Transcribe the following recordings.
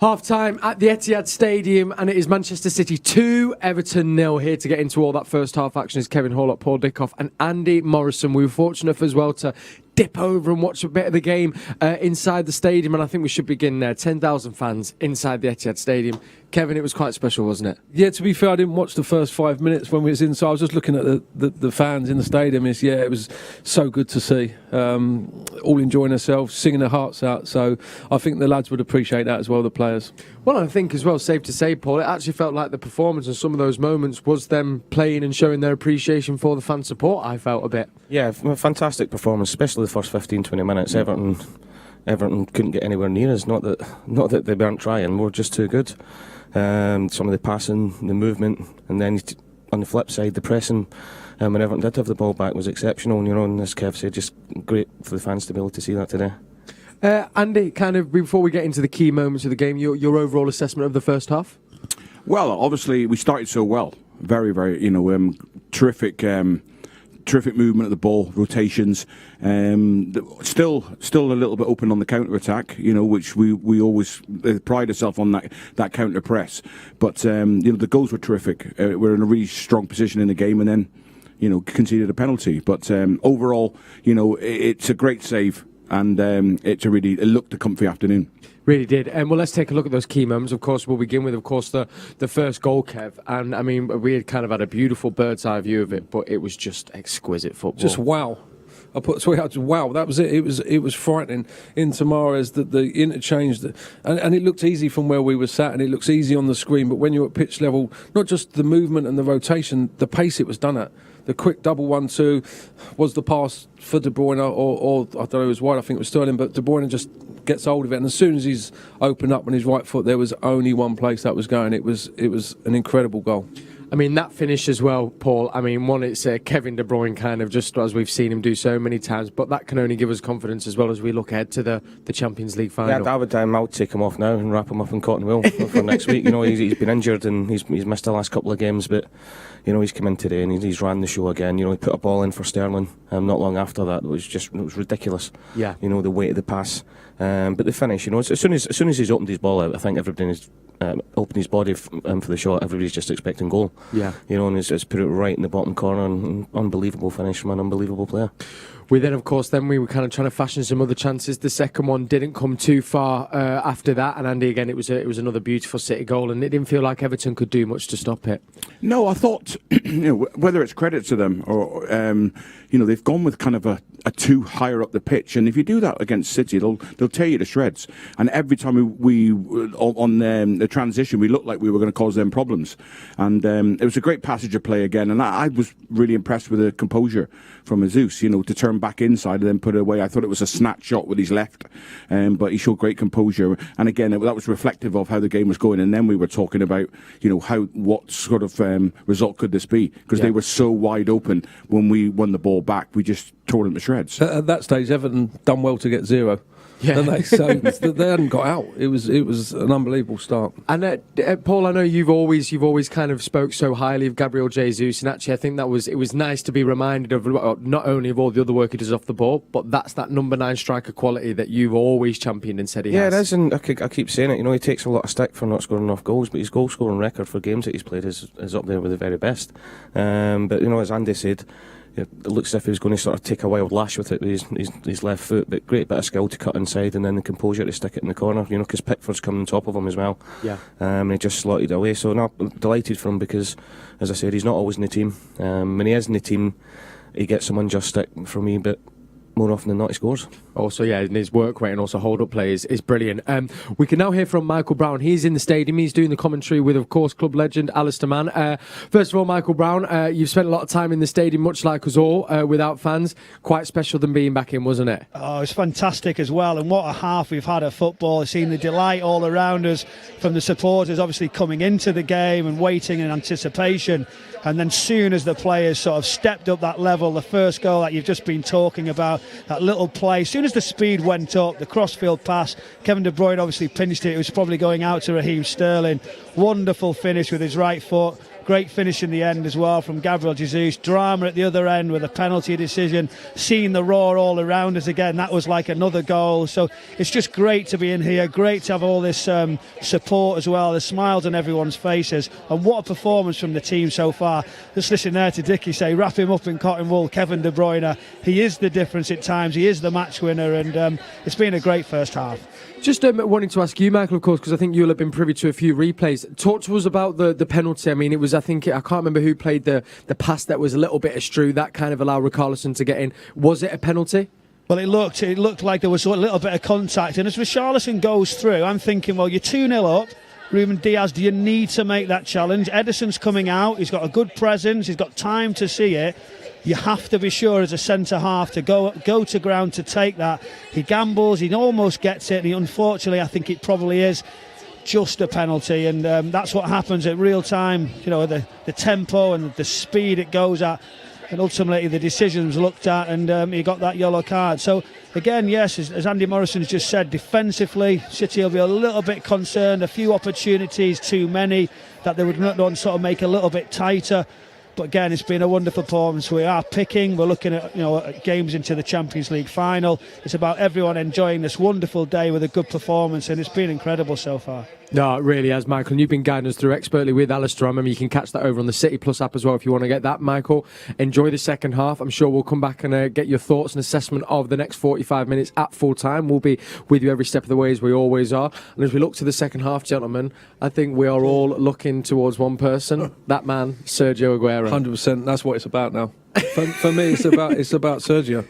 Half-time at the Etihad Stadium, and it is Manchester City 2, Everton 0. Here to get into all that first half action is Kevin Horlock, Paul Dickov and Andy Morrison. We were fortunate as well to dip over and watch a bit of the game inside the stadium, and I think we should begin there. 10,000 fans inside the Etihad Stadium. Kevin, it was quite special, wasn't it? Yeah, to be fair, I didn't watch the first 5 minutes when we was inside. I was just looking at the fans in the stadium. It was so good to see. All enjoying themselves, singing their hearts out. So I think the lads would appreciate that as well, the players. Well, I think as well, safe to say, Paul, it actually felt like the performance and some of those moments was them playing and showing their appreciation for the fan support, I felt a bit. Yeah, fantastic performance, especially the first 15-20 minutes. Everton couldn't get anywhere near us. Not that they weren't trying, we were just too good. Some of the passing, the movement, and then on the flip side, the pressing when Everton did have the ball back was exceptional. And as Kev said, just great for the fans to be able to see that today. Andy, kind of before we get into the key moments of the game, your overall assessment of the first half? Well, obviously we started so well, very, very, terrific. Terrific movement of the ball, rotations. Still a little bit open on the counter attack, which we always pride ourselves on that counter press. But the goals were terrific. We're in a really strong position in the game, and then conceded a penalty. But overall, it's a great save, and it looked a comfy afternoon. Really did. Well, let's take a look at those key moments. Of course, we'll begin with, the first goal, Kev. And, I mean, we had kind of had a beautiful bird's-eye view of it, but it was just exquisite football. Just wow. I put it out, wow, that was it. It was frightening. Into Mahrez, the interchange, and it looked easy from where we were sat, and it looks easy on the screen, but when you're at pitch level, not just the movement and the rotation, the pace it was done at. The quick double 1-2 was the pass for De Bruyne, or I don't know, it was wide, I think it was Sterling, but De Bruyne just gets hold of it, and as soon as he's opened up on his right foot, there was only one place that was going. It was an incredible goal. I mean, that finish as well, Paul. I mean, one, it's Kevin De Bruyne kind of, just as we've seen him do so many times, but that can only give us confidence as well as we look ahead to the Champions League final. Yeah, I would take him off now and wrap him up in cotton wool for next week. He's been injured and he's missed the last couple of games, but he's come in today and he's ran the show again. He put a ball in for Sterling not long after that. It was ridiculous. Yeah. The weight of the pass, but the finish. As soon as he's opened his ball out, I think everybody's opened his body for the shot. Everybody's just expecting goal. Yeah. And he's put it right in the bottom corner, and unbelievable finish from an unbelievable player. We then, of course, we were kind of trying to fashion some other chances. The second one didn't come too far after that, and Andy, again, it was another beautiful City goal, and it didn't feel like Everton could do much to stop it. No, I thought, whether it's credit to them or, they've gone with kind of a two higher up the pitch, and if you do that against City, they'll tear you to shreds. And every time we on the transition, we looked like we were going to cause them problems. And it was a great passage of play again, and I was really impressed with the composure from Jesus, to turn back inside and then put it away. I thought it was a snatch shot with his left, but he showed great composure. And again, that was reflective of how the game was going. And then we were talking about, what sort of result could this be? Because they were so wide open when we won the ball back. We just tore them to shreds. At that stage, Everton done well to get 0. Yeah. So they hadn't got out. It was an unbelievable start. And Paul, I know you've always kind of spoke so highly of Gabriel Jesus, and actually I think it was nice to be reminded of not only of all the other work he does off the ball, but that's that number 9 striker quality that you've always championed and said he has. Yeah, it is, and I keep saying it. He takes a lot of stick for not scoring enough goals, but his goal scoring record for games that he's played is up there with the very best. But as Andy said, it looks as if he was going to sort of take a wild lash with it with his left foot, but great bit of skill to cut inside and then the composure to stick it in the corner, because Pickford's coming on top of him as well. Yeah. And he just slotted away. So no, I'm delighted for him because, as I said, he's not always in the team. When he is in the team, he gets some unjust stick from me, but more often than not, he scores. Also, yeah, and his work rate and also hold-up play is brilliant. We can now hear from Michael Brown. He's in the stadium. He's doing the commentary with, of course, club legend Alistair Mann. First of all, Michael Brown, you've spent a lot of time in the stadium, much like us all, without fans. Quite special than being back in, wasn't it? Oh, it's fantastic as well. And what a half we've had of football. I've seen the delight all around us from the supporters, obviously coming into the game and waiting in anticipation. And then soon as the players sort of stepped up that level, the first goal that you've just been talking about, that little play, soon as the speed went up, the crossfield pass, Kevin De Bruyne obviously pinched it. It was probably going out to Raheem Sterling. Wonderful finish with his right foot. Great finish in the end as well from Gabriel Jesus. Drama at the other end with a penalty decision. Seeing the roar all around us again, that was like another goal. So it's just great to be in here. Great to have all this support as well. The smiles on everyone's faces. And what a performance from the team so far. Just listen there to Dickie say, wrap him up in cotton wool, Kevin De Bruyne. He is the difference at times. He is the match winner. And it's been a great first half. Just wanting to ask you, Michael, of course, because I think you'll have been privy to a few replays. Talk to us about the penalty. I mean, it was, I can't remember who played the pass that was a little bit astray. That kind of allowed Richarlison to get in. Was it a penalty? Well, it looked like there was a little bit of contact. And as Richarlison goes through, I'm thinking, well, you're 2-0 up. Ruben Diaz, do you need to make that challenge? Ederson's coming out. He's got a good presence. He's got time to see it. You have to be sure as a centre-half to go to ground to take that. He gambles, he almost gets it, and unfortunately I think it probably is just a penalty, and that's what happens at real time, the tempo and the speed it goes at, and ultimately the decisions looked at, and he got that yellow card. So again, yes, as Andy Morrison's just said, defensively City will be a little bit concerned, a few opportunities too many that they would not want to sort of make a little bit tighter. But again, it's been a wonderful performance. We are picking. We're looking at games into the Champions League final. It's about everyone enjoying this wonderful day with a good performance, and it's been incredible so far. No, it really has, Michael. And you've been guiding us through expertly with Alistair. I remember you can catch that over on the City Plus app as well if you want to get that, Michael. Enjoy the second half. I'm sure we'll come back and get your thoughts and assessment of the next 45 minutes at full time. We'll be with you every step of the way as we always are. And as we look to the second half, gentlemen, I think we are all looking towards one person, that man, Sergio Aguero. 100%. That's what it's about now. For me, it's about Sergio.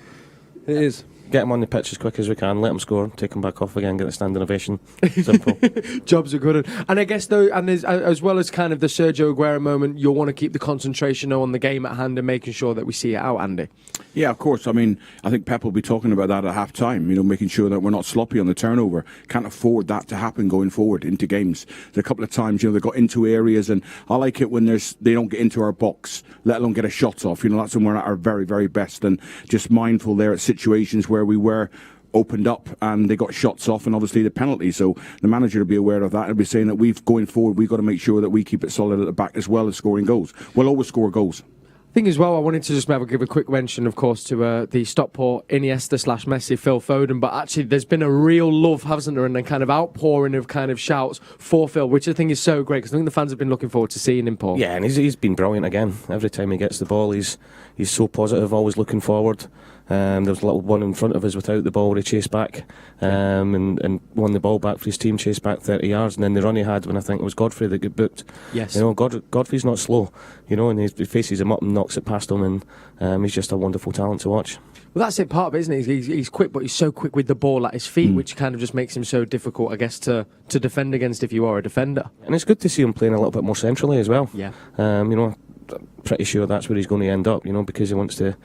It is. Get him on the pitch as quick as we can, let him score, take him back off again, get the standing ovation. Simple. Jobs are good. And I guess, though, and there's, as well as kind of the Sergio Aguero moment, you'll want to keep the concentration on the game at hand and making sure that we see it out, Andy. Yeah, of course. I mean, I think Pep will be talking about that at half-time, making sure that we're not sloppy on the turnover. Can't afford that to happen going forward into games. There's a couple of times, they got into areas, and I like it when they don't get into our box, let alone get a shot off. That's when we're at our very, very best, and just mindful there at situations where we were opened up and they got shots off, and obviously the penalty. So the manager will be aware of that and be saying that going forward, we've got to make sure that we keep it solid at the back as well as scoring goals. We'll always score goals. I think as well, I wanted to just give a quick mention, of course, to the Stockport Iniesta/Messi, Phil Foden. But actually, there's been a real love, hasn't there, and a kind of outpouring of kind of shouts for Phil, which I think is so great because I think the fans have been looking forward to seeing him, Paul. Yeah, and he's been brilliant again. Every time he gets the ball, he's so positive, always looking forward. There was a little one in front of us without the ball, he chased back and won the ball back for his team, chased back 30 yards, and then the run he had when I think it was Godfrey that got booked. Yes. Godfrey's not slow, and he faces him up and knocks it past him, and he's just a wonderful talent to watch. Well, that's it, part of it, isn't it? He's quick, but he's so quick with the ball at his feet, which kind of just makes him so difficult, I guess, to defend against if you are a defender. And it's good to see him playing a little bit more centrally as well. Yeah. Pretty sure that's where he's going to end up, because he wants to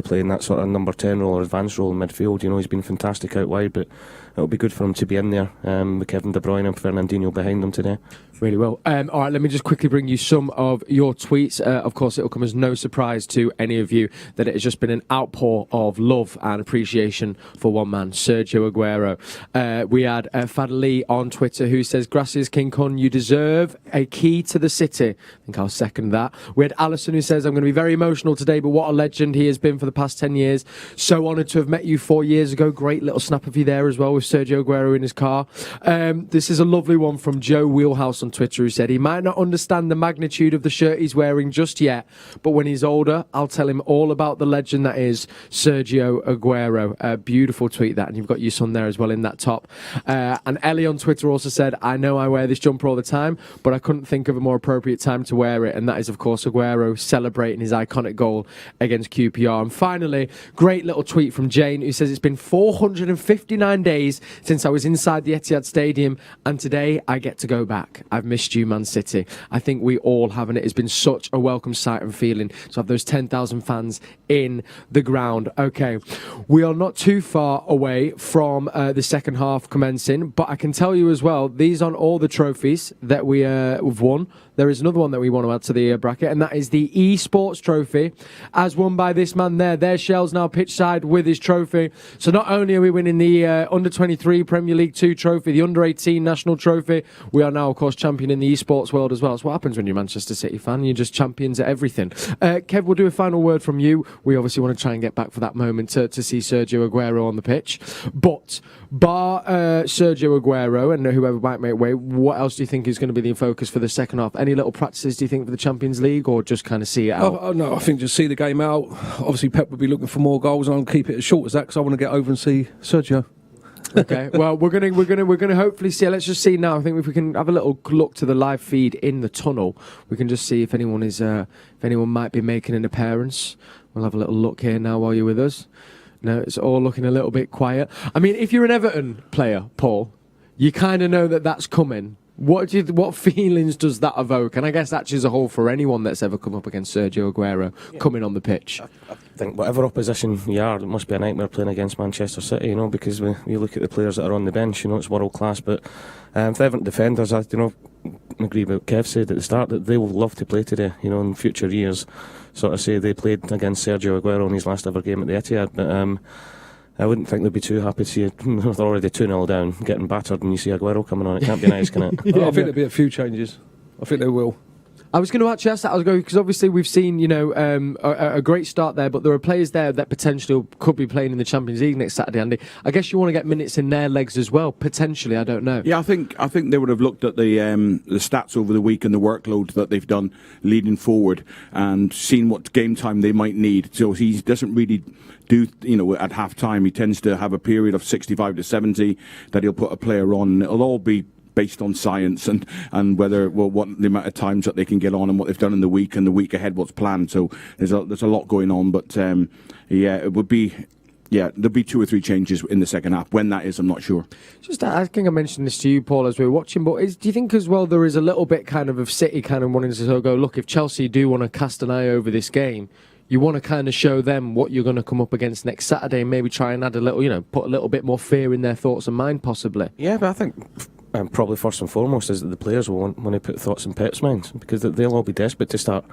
play in that sort of number 10 role or advanced role in midfield. He's been fantastic out wide, but it'll be good for him to be in there with Kevin De Bruyne and Fernandinho behind him today. Really well. All right, let me just quickly bring you some of your tweets. Of course, it'll come as no surprise to any of you that it has just been an outpour of love and appreciation for one man, Sergio Aguero. We had Fad Lee on Twitter who says, "Gracias, King Kong, you deserve a key to the city." I think I'll second that. We had Alison who says, "I'm going to be very emotional today, but what a legend he has been for the past 10 years. So honoured to have met you 4 years ago." Great little snap of you there as well with Sergio Aguero in his car. This is a lovely one from Joe Wheelhouse on Twitter who said, "He might not understand the magnitude of the shirt he's wearing just yet, but when he's older, I'll tell him all about the legend that is Sergio Aguero." Beautiful tweet that, and you've got your son there as well in that top. And Ellie on Twitter also said, "I know I wear this jumper all the time, but I couldn't think of a more appropriate time to wear it," and that is, of course, Aguero celebrating his iconic goal against QPR. And finally, great little tweet from Jane who says, "It's been 459 days since I was inside the Etihad Stadium, and today I get to go back. I've missed you, Man City." I think we all have, and it has been such a welcome sight and feeling to have those 10,000 fans in the ground. Okay, we are not too far away from the second half commencing, but I can tell you as well, these aren't all the trophies that we've won. there is another one that we want to add to the bracket, and that is the eSports Trophy, as won by this man there. There's Shell's now pitch side with his trophy. So not only are we winning the Under-23 Premier League 2 trophy, the Under-18 National Trophy, we are now, of course, champion in the eSports world as well. That's what happens when you're a Manchester City fan. You're just champions at everything. Kev, we'll do a final word from you. We obviously want to try and get back for that moment to see Sergio Aguero on the pitch. But bar Sergio Aguero and whoever might make way, what else do you think is going to be the focus for the second half? Any little practices, do you think, for the Champions League, or just kind of see it out? Oh, no, I think just see the game out. Obviously, Pep would be looking for more goals, and I'll keep it as short as that because I want to get over and see Sergio. Okay, well, we're gonna hopefully see. Let's just see now. I think if we can have a little look to the live feed in the tunnel, we can just see if anyone might be making an appearance. We'll have a little look here now while you're with us. No, it's all looking a little bit quiet. I mean, if you're an Everton player, Paul, you kind of know that that's coming. What feelings does that evoke? And I guess that's as a whole for anyone that's ever come up against Sergio Aguero coming on the pitch. I think whatever opposition you are, it must be a nightmare playing against Manchester City, you know, because when you look at the players that are on the bench, you know, it's world class. But for Everton defenders, I agree with what Kev said at the start, that they will love to play today, you know, in future years. Sort of say they played against Sergio Aguero in his last ever game at the Etihad, but I wouldn't think they'd be too happy to see it. They're already 2-0 down, getting battered, and you see Aguero coming on. It can't be nice, can it? I think there'll be a few changes. I think they will. I was going to actually ask that. I was going because obviously we've seen, you know, a great start there, but there are players there that potentially could be playing in the Champions League next Saturday, Andy. I guess you want to get minutes in their legs as well, potentially. I don't know. Yeah, I think they would have looked at the stats over the week and the workload that they've done leading forward and seen what game time they might need. So he doesn't really do, you know, at half time. He tends to have a period of 65 to 70 that he'll put a player on. It'll all be based on science and whether what the amount of times that they can get on and what they've done in the week and the week ahead what's planned. So there's a lot going on, but it would be. Yeah, there'll be 2 or 3 changes in the second half. When that is, I'm not sure. Just, I think I mentioned this to you, Paul, as we were watching, but do you think as well there is a little bit kind of City kind of wanting to sort of go, look, if Chelsea do want to cast an eye over this game, you want to kind of show them what you're going to come up against next Saturday and maybe try and add a little, you know, put a little bit more fear in their thoughts and mind, possibly. Yeah, but I think probably first and foremost is that the players will want to put thoughts in Pep's minds, because they'll all be desperate to start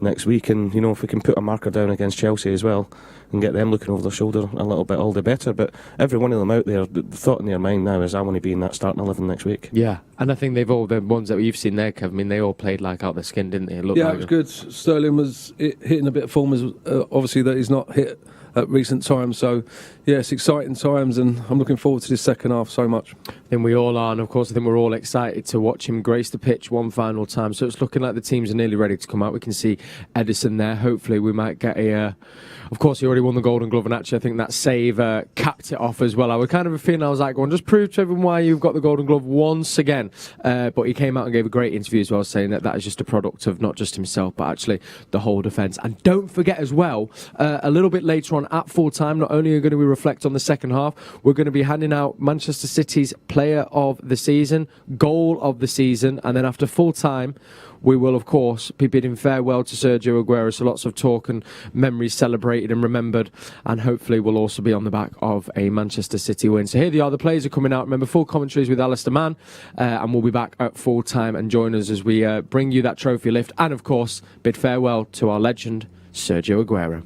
next week, and you know, if we can put a marker down against Chelsea as well and get them looking over their shoulder a little bit, all the better. But every one of them out there, the thought in their mind now is I want to be in that starting 11 next week. Yeah, and I think they've all, the ones that you've seen there, Kev, I mean, they all played like out their skin, didn't they? Yeah, it was good. Sterling was hitting a bit of form, as obviously that he's not hit at recent times. So, yeah, it's exciting times, and I'm looking forward to this second half so much. I think we all are, and of course I think we're all excited to watch him grace the pitch one final time. So it's looking like the teams are nearly ready to come out. We can see Ederson there. Hopefully we might get a... of course, he already won the Golden Glove, and actually I think that save capped it off as well. I was kind of a feeling, I was like, go on, just prove to everyone why you've got the Golden Glove once again. But he came out and gave a great interview as well, saying that that is just a product of not just himself, but actually the whole defence. And don't forget as well, a little bit later on at full time, not only are going to we reflect on the second half, we're going to be handing out Manchester City's Player of the Season, Goal of the Season, and then after full time, we will, of course, be bidding farewell to Sergio Aguero. So lots of talk and memories celebrated and remembered. And hopefully we'll also be on the back of a Manchester City win. So here they are. The players are coming out. Remember, full commentaries with Alistair Mann. And we'll be back at full time and join us as we bring you that trophy lift. And, of course, bid farewell to our legend, Sergio Aguero.